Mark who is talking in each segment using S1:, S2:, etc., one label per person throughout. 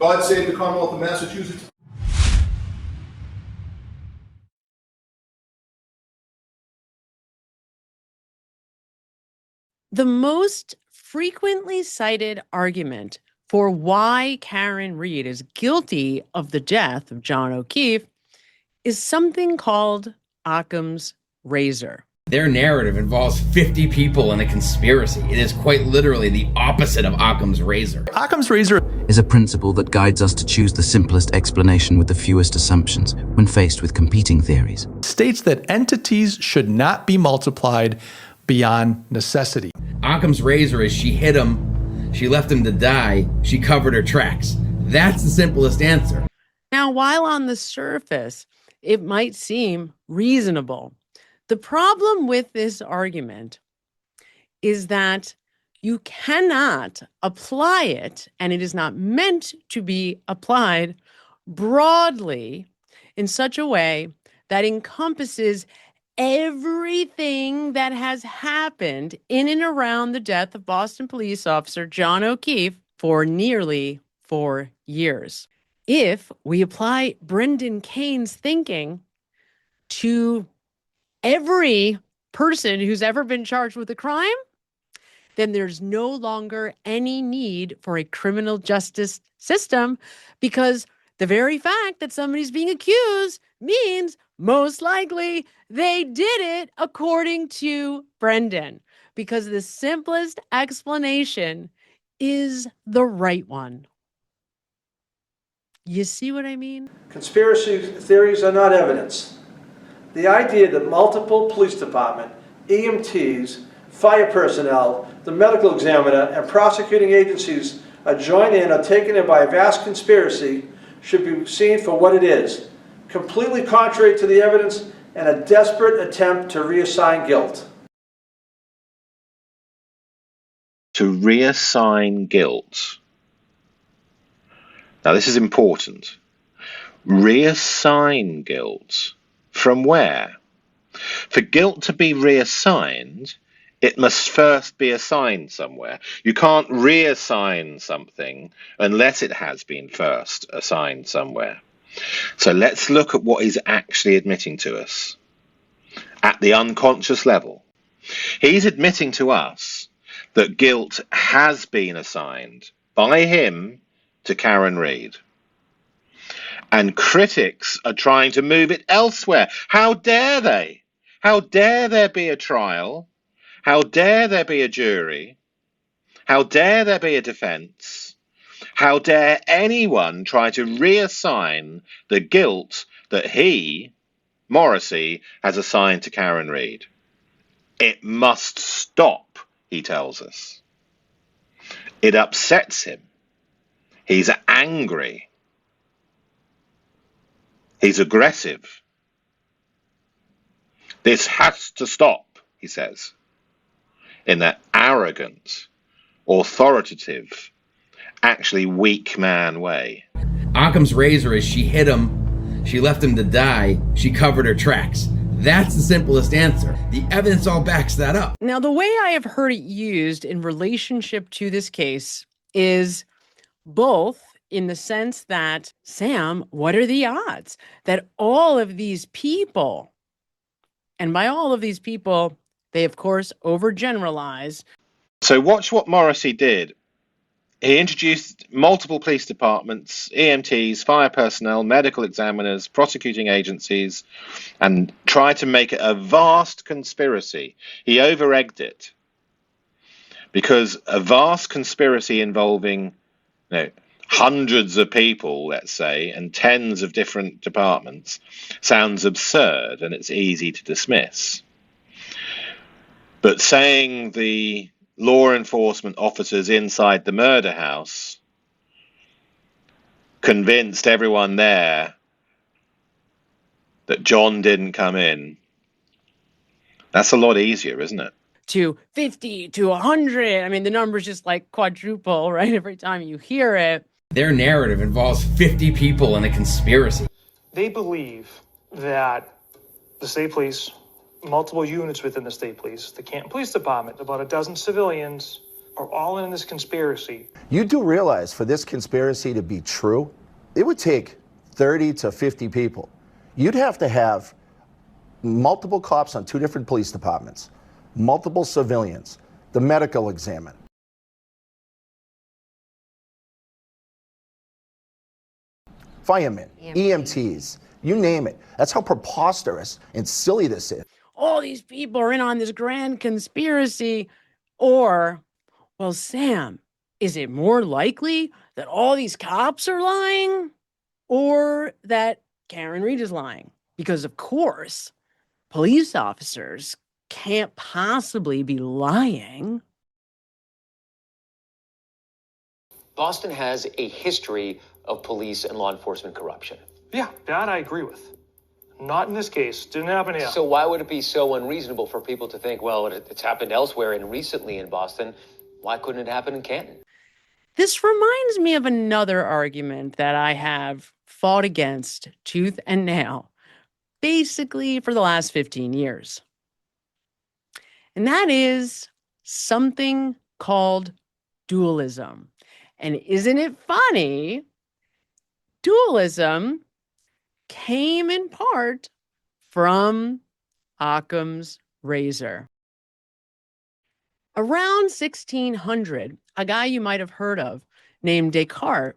S1: God save the Commonwealth of Massachusetts.
S2: The most frequently cited argument for why Karen Read is guilty of the death of John O'Keefe is something called Occam's razor.
S3: Their narrative involves 50 people in a conspiracy. It is quite literally the opposite of Occam's razor.
S4: Occam's razor
S5: is a principle that guides us to choose the simplest explanation with the fewest assumptions when faced with competing theories.
S4: States that entities should not be multiplied beyond necessity.
S3: Occam's razor is she hit him, she left him to die, she covered her tracks. That's the simplest answer.
S2: Now, while on the surface, it might seem reasonable, the problem with this argument is that you cannot apply it, and it is not meant to be applied broadly in such a way that encompasses everything that has happened in and around the death of Boston police officer John O'Keefe for nearly 4 years. If we apply Brendan Kane's thinking to every person who's ever been charged with a crime, then there's no longer any need for a criminal justice system, because the very fact that somebody's being accused means most likely they did it according to Brendan, because the simplest explanation is the right one. You see what I mean?
S6: Conspiracy theories are not evidence. The idea that multiple police department, EMTs, fire personnel, the medical examiner, and prosecuting agencies are joined in or taken in by a vast conspiracy should be seen for what it is, completely contrary to the evidence and a desperate attempt to reassign guilt.
S7: To reassign guilt. Now this is important. Reassign guilt. From where? For guilt to be reassigned, it must first be assigned somewhere. You can't reassign something unless it has been first assigned somewhere. So let's look at what he's actually admitting to us at the unconscious level. He's admitting to us that guilt has been assigned by him to Karen Read. And critics are trying to move it elsewhere. How dare they? How dare there be a trial? How dare there be a jury? How dare there be a defense? How dare anyone try to reassign the guilt that he, Morrissey, has assigned to Karen Read? It must stop, he tells us. It upsets him. He's angry. He's aggressive. This has to stop, he says, in that arrogant, authoritative, actually weak man way.
S3: Occam's razor is she hit him, she left him to die, she covered her tracks. That's the simplest answer. The evidence all backs that up.
S2: Now, the way I have heard it used in relationship to this case is both in the sense that, Sam, what are the odds that all of these people, and by all of these people, they, of course, overgeneralize.
S7: So watch what Morrissey did. He introduced multiple police departments, EMTs, fire personnel, medical examiners, prosecuting agencies, and tried to make it a vast conspiracy. He over-egged it. Because a vast conspiracy involving, hundreds of people, let's say, and tens of different departments sounds absurd and it's easy to dismiss. But saying the law enforcement officers inside the murder house convinced everyone there that John didn't come in, that's a lot easier, isn't it?
S2: To 50, to 100. I mean, the numbers just like quadruple, right? Every time you hear it.
S3: Their narrative involves 50 people in a conspiracy.
S8: They believe that the state police, multiple units within the state police, the Canton Police Department, about a dozen civilians, are all in this conspiracy.
S9: You do realize for this conspiracy to be true, it would take 30 to 50 people. You'd have to have multiple cops on 2 different police departments, multiple civilians, the medical examiner. Firemen, EMTs, you name it. That's how preposterous and silly this is.
S2: All these people are in on this grand conspiracy. Or, well, Sam, is it more likely that all these cops are lying or that Karen Reed is lying? Because, of course, police officers can't possibly be lying.
S10: Boston has a history of police and law enforcement corruption.
S8: Yeah, that I agree with. Not in this case. Didn't happen here.
S10: So why would it be so unreasonable for people to think, well, it's happened elsewhere and recently in Boston? Why couldn't it happen in Canton?
S2: This reminds me of another argument that I have fought against tooth and nail, basically for the last 15 years. And that is something called dualism. And isn't it funny? Dualism came in part from Occam's razor. Around 1600, a guy you might have heard of named Descartes.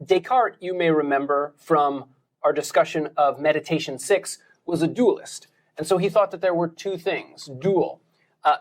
S11: Descartes, you may remember from our discussion of Meditation 6, was a dualist. And so he thought that there were 2 things, dual.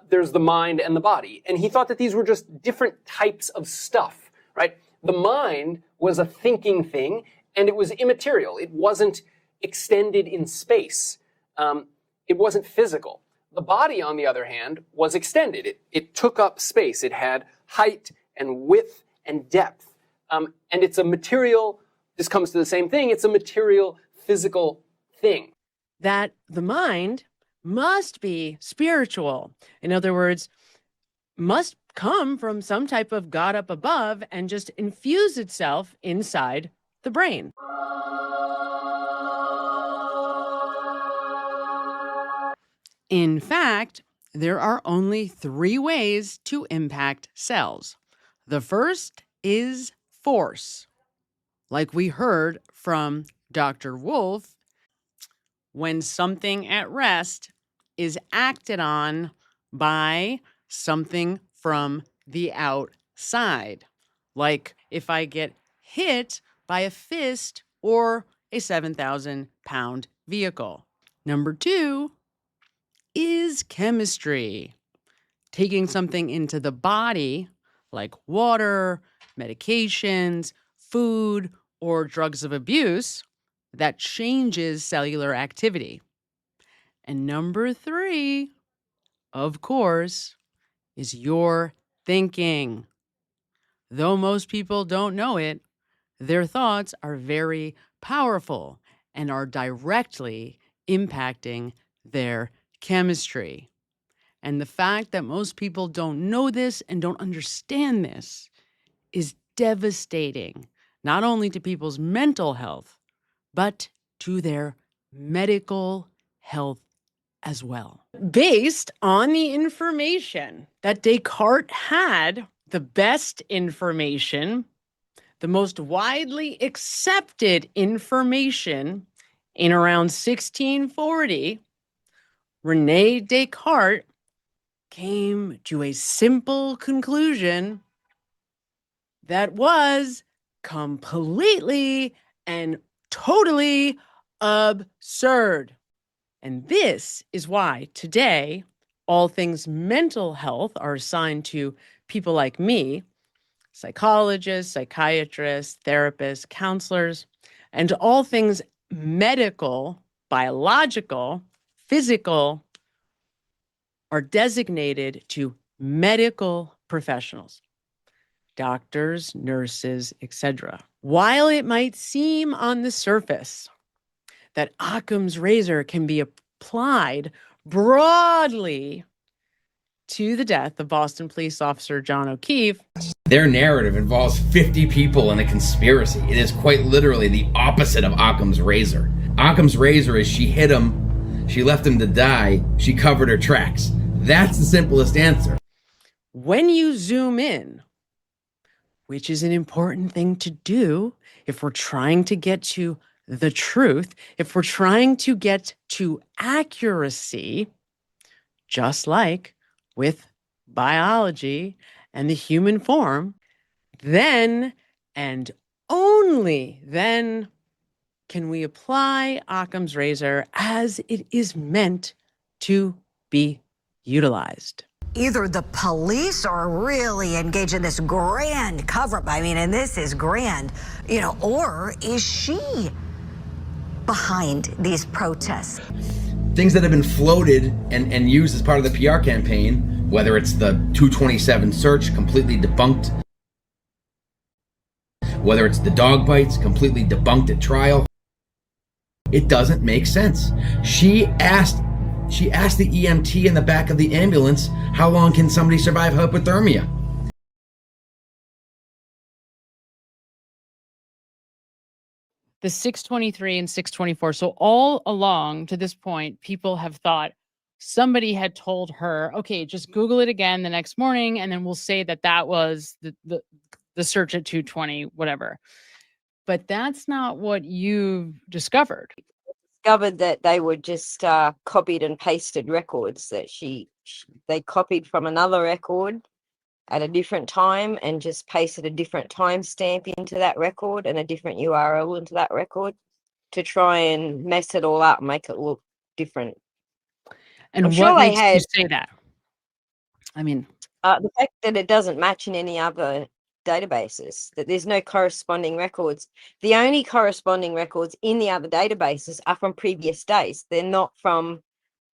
S11: There's the mind and the body. And he thought that these were just different types of stuff, right? The mind was a thinking thing, and it was immaterial. It wasn't extended in space. It wasn't physical. The body, on the other hand, was extended. It took up space. It had height and width and depth. And it's a material, this comes to the same thing, it's a material, physical thing.
S2: That the mind must be spiritual. In other words, must come from some type of God up above and just infuse itself inside the brain. In fact, there are only 3 ways to impact cells. The first is force. Like we heard from Dr. Wolf, when something at rest is acted on by something from the outside. Like if I get hit by a fist or a 7,000-pound vehicle. Number 2 is chemistry. Taking something into the body, like water, medications, food, or drugs of abuse, that changes cellular activity. And number 3, of course, is your thinking. Though most people don't know it, their thoughts are very powerful and are directly impacting their chemistry. And the fact that most people don't know this and don't understand this is devastating, not only to people's mental health, but to their medical health as well. Based on the information that Descartes had, the best information, the most widely accepted information in around 1640, René Descartes came to a simple conclusion that was completely and totally absurd. And this is why today all things mental health are assigned to people like me, psychologists, psychiatrists, therapists, counselors, and all things medical, biological, physical are designated to medical professionals, doctors, nurses, etc. While it might seem on the surface that Occam's razor can be applied broadly to the death of Boston police officer John O'Keefe,
S3: Their narrative involves 50 people in a conspiracy. It is quite literally the opposite of Occam's razor. Occam's razor is she hit him, she left him to die, she covered her tracks. That's the simplest answer.
S2: when you zoom in, which is an important thing to do if we're trying to get to the truth, if we're trying to get to accuracy, just like with biology and the human form, then and only then can we apply Occam's razor as it is meant to be utilized.
S12: Either the police are really engaged in this grand cover-up, I mean, and this is grand, or is she behind these protests?
S3: Things that have been floated and used as part of the PR campaign, whether it's the 227 search, completely debunked, whether it's the dog bites, completely debunked at trial, it doesn't make sense. She asked the EMT in the back of the ambulance, how long can somebody survive hypothermia?
S2: The 623 and 624. So all along to this point, people have thought somebody had told her, okay, just Google it again the next morning, and then we'll say that was the search at 220, whatever. But that's not what you've discovered.
S13: Discovered that they were just copied and pasted records that they copied from another record at a different time and just pasted a different timestamp into that record and a different URL into that record to try and mess it all up and make it look different.
S2: And
S13: I'm
S2: what
S13: sure
S2: makes
S13: they
S2: you say that? I mean,
S13: the fact that it doesn't match in any other databases, that there's no corresponding records. The only corresponding records in the other databases are from previous days. They're not from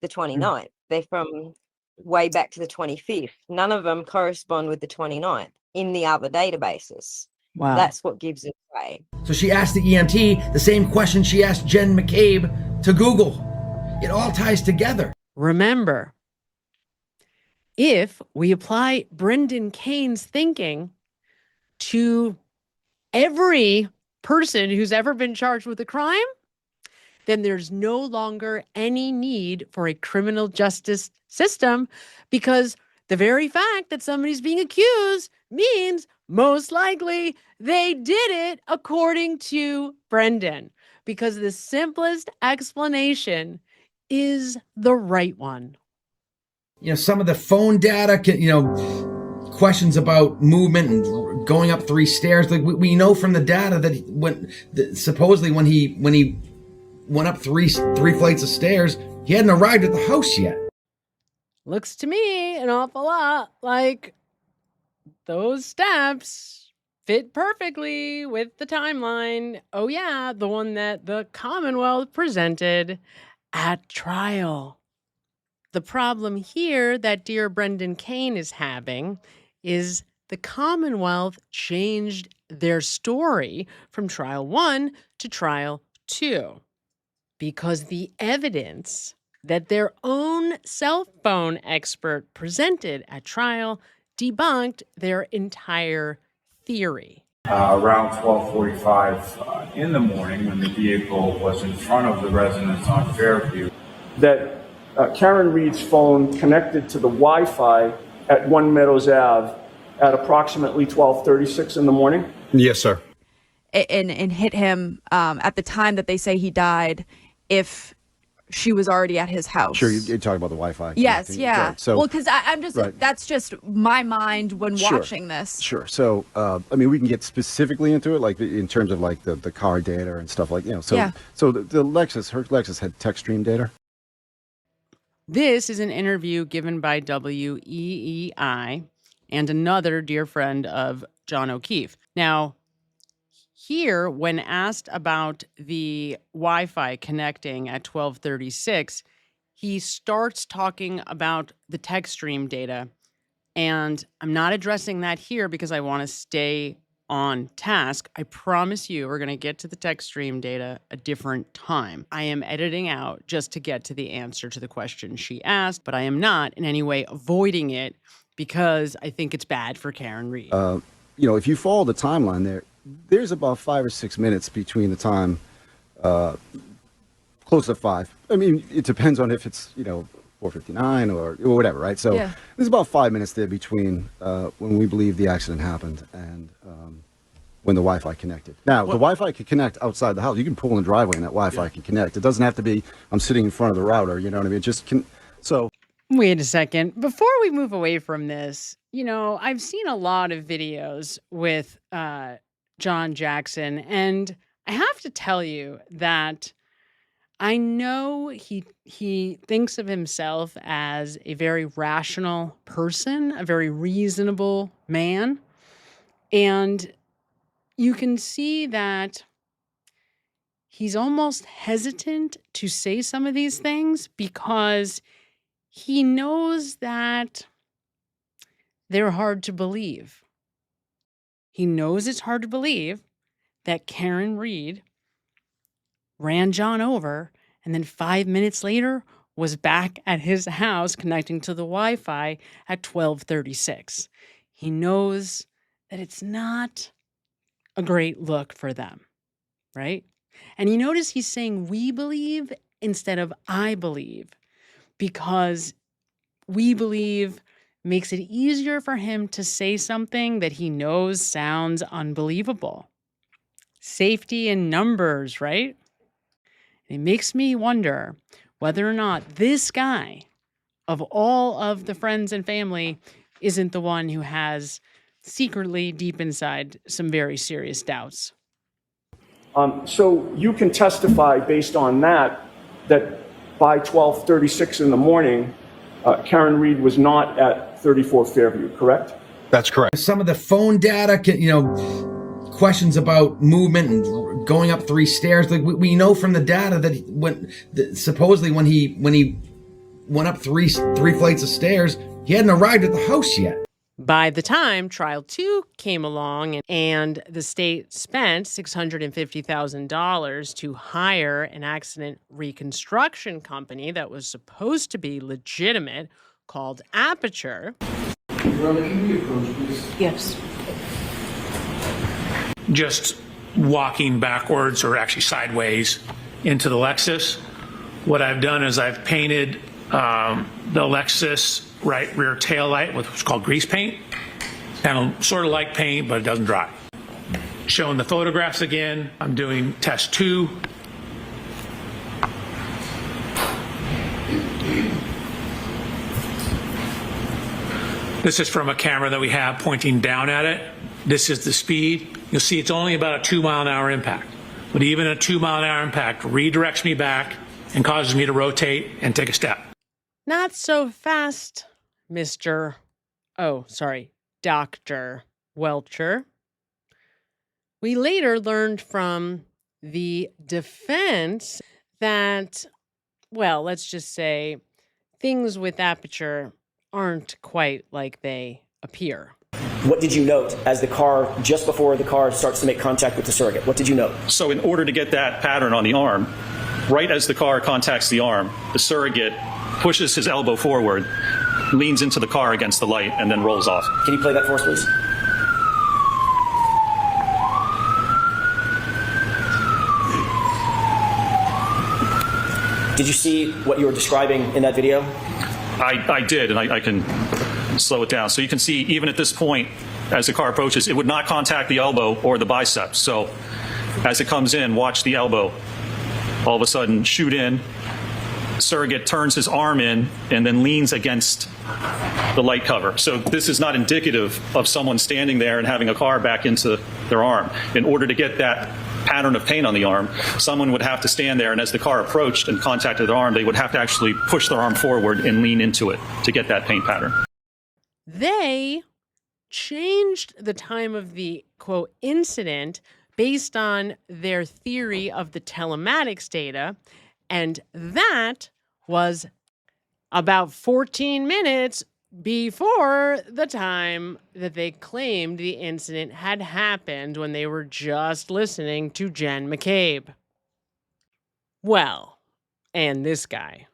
S13: the 29th. They're from way back to the 25th. None of them correspond with the 29th in the other databases.
S2: Wow.
S13: That's what gives it away.
S3: So she asked the EMT the same question she asked Jen McCabe to Google. It all ties together.
S2: Remember, if we apply Brendan Kane's thinking to every person who's ever been charged with a crime, then there's no longer any need for a criminal justice system, because the very fact that somebody's being accused means most likely they did it according to Brendan, because the simplest explanation is the right one.
S3: Some of the phone data, questions about movement and going up 3 stairs. Like we know from the data that supposedly when he went up three flights of stairs, he hadn't arrived at the house yet.
S2: Looks to me an awful lot like those steps fit perfectly with the timeline. Oh yeah, the one that the Commonwealth presented at trial. The problem here that dear Brendan Kane is having is the Commonwealth changed their story from trial 1 to trial 2 because the evidence that their own cell phone expert presented at trial debunked their entire theory.
S14: Around 12:45 in the morning, when the vehicle was in front of the residence on Fairview,
S8: That Karen Reed's phone connected to the Wi-Fi at 1 Meadows Ave at approximately 12:36 in the morning.
S14: Yes, sir.
S15: And hit him at the time that they say he died, if she was already at his house.
S16: Sure, you're talking about the Wi-Fi.
S15: Yes, yeah.
S16: Right. So,
S15: well, because I'm just,
S16: right.
S15: that's just my mind when
S16: Sure.
S15: watching this.
S16: Sure. So, we can get specifically into it, like in terms of like the car data and stuff like, So,
S15: Yeah.
S16: so the Lexus, her Lexus had text stream data.
S2: This is an interview given by WEEI and another dear friend of John O'Keefe. Now, here, when asked about the Wi-Fi connecting at 12:36, he starts talking about the text stream data. And I'm not addressing that here because I want to stay on task. I promise you we're going to get to the text stream data a different time. I am editing out just to get to the answer to the question she asked, but I am not in any way avoiding it because I think it's bad for Karen Reed.
S16: If you follow the timeline there's about 5 or 6 minutes between the time, close to 5. I mean, it depends on if it's, 4:59 or whatever, right? So there's about 5 minutes there between when we believe the accident happened and when the Wi-Fi connected. Now, the Wi-Fi can connect outside the house. You can pull in the driveway and that Wi-Fi can connect. It doesn't have to be, I'm sitting in front of the router, you know what I mean? It just can, so.
S2: Wait a second. Before we move away from this, I've seen a lot of videos with John Jackson, and I have to tell you that I know he thinks of himself as a very rational person, a very reasonable man. And you can see that he's almost hesitant to say some of these things because he knows that they're hard to believe. He knows it's hard to believe that Karen Reed ran John over and then 5 minutes later was back at his house connecting to the Wi-Fi at 12:36. He knows that it's not a great look for them, right? And you notice he's saying we believe instead of I believe, because we believe makes it easier for him to say something that he knows sounds unbelievable. Safety in numbers, right? It makes me wonder whether or not this guy, of all of the friends and family, isn't the one who has secretly deep inside some very serious doubts.
S8: So you can testify based on that by 12:36 in the morning, Karen Reed was not at 34 Fairview, correct?
S3: That's correct. Some of the phone data, questions about movement and going up 3 stairs. Like we know from the data that supposedly when he went up three flights of stairs, he hadn't arrived at the house yet.
S2: By the time Trial 2 came along and the state spent $650,000 to hire an accident reconstruction company that was supposed to be legitimate called Aperture.
S17: Yes. Just walking backwards or actually sideways into the Lexus. What I've done is I've painted the Lexus right rear tail light with what's called grease paint. And sort of like paint, but it doesn't dry. Showing the photographs again. I'm doing test 2. This is from a camera that we have pointing down at it. This is the speed. You'll see it's only about a 2-mile-an-hour impact. But even a 2-mile-an-hour impact redirects me back and causes me to rotate and take a step.
S2: Not so fast, Dr. Welcher. We later learned from the defense that, well, let's just say things with Aperture aren't quite like they appear.
S18: What did you note as just before the car starts to make contact with the surrogate? What did you note?
S19: So in order to get that pattern on the arm, right as the car contacts the arm, the surrogate pushes his elbow forward, leans into the car against the light, and then rolls off.
S18: Can you play that for us, please? Did you see what you were describing in that video?
S19: I did, and I can slow it down. So you can see, even at this point, as the car approaches, it would not contact the elbow or the biceps. So as it comes in, watch the elbow all of a sudden shoot in. Surrogate turns his arm in and then leans against the light cover. So this is not indicative of someone standing there and having a car back into their arm. In order to get that pattern of paint on the arm, someone would have to stand there, and as the car approached and contacted their arm, they would have to actually push their arm forward and lean into it to get that paint pattern.
S2: They changed the time of the, quote, incident based on their theory of the telematics data, and that was about 14 minutes before the time that they claimed the incident had happened when they were just listening to Jen McCabe. Well, and this guy.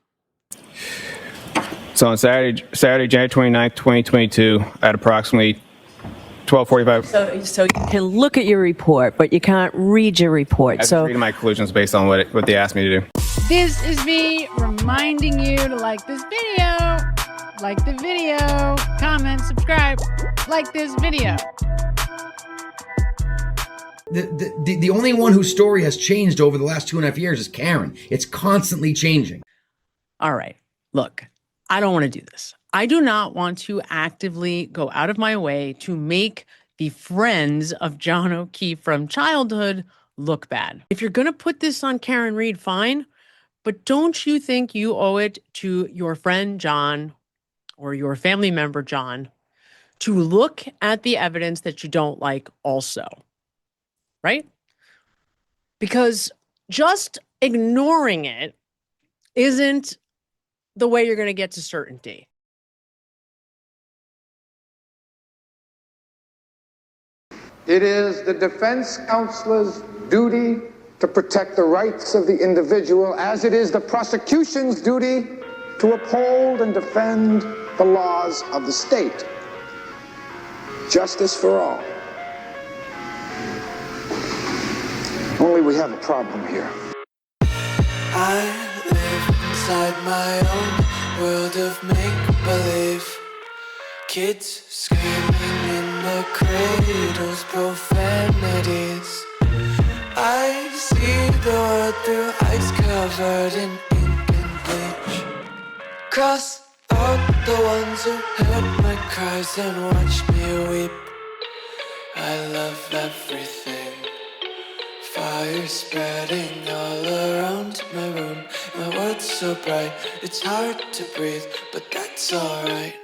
S20: So on Saturday, January 29th, 2022, at approximately 12:45.
S17: So you can look at your report, but you can't read your report.
S20: I'm reading my conclusions based on what they asked me to do.
S2: This is me reminding you to like this video, like the video, comment, subscribe, like this video.
S3: The only one whose story has changed over the last 2.5 years is Karen. It's constantly changing.
S2: All right, look, I don't want to do this. I do not want to actively go out of my way to make the friends of John O'Keefe from childhood look bad. If you're going to put this on Karen Read, fine, but don't you think you owe it to your friend John or your family member John to look at the evidence that you don't like also? Right? Because just ignoring it isn't the way you're going to get to certainty.
S21: It is the defense counselor's duty to protect the rights of the individual, as it is the prosecution's duty to uphold and defend the laws of the state. Justice for all. Only we have a problem here.
S22: I live inside my own world of make-believe. Kids screaming in the cradles, profanities. I see the world through ice covered in ink and bleach. Cross out the ones who heard my cries and watched me weep. I love everything. Fire spreading all around my room. My world's so bright, it's hard to breathe, but that's alright.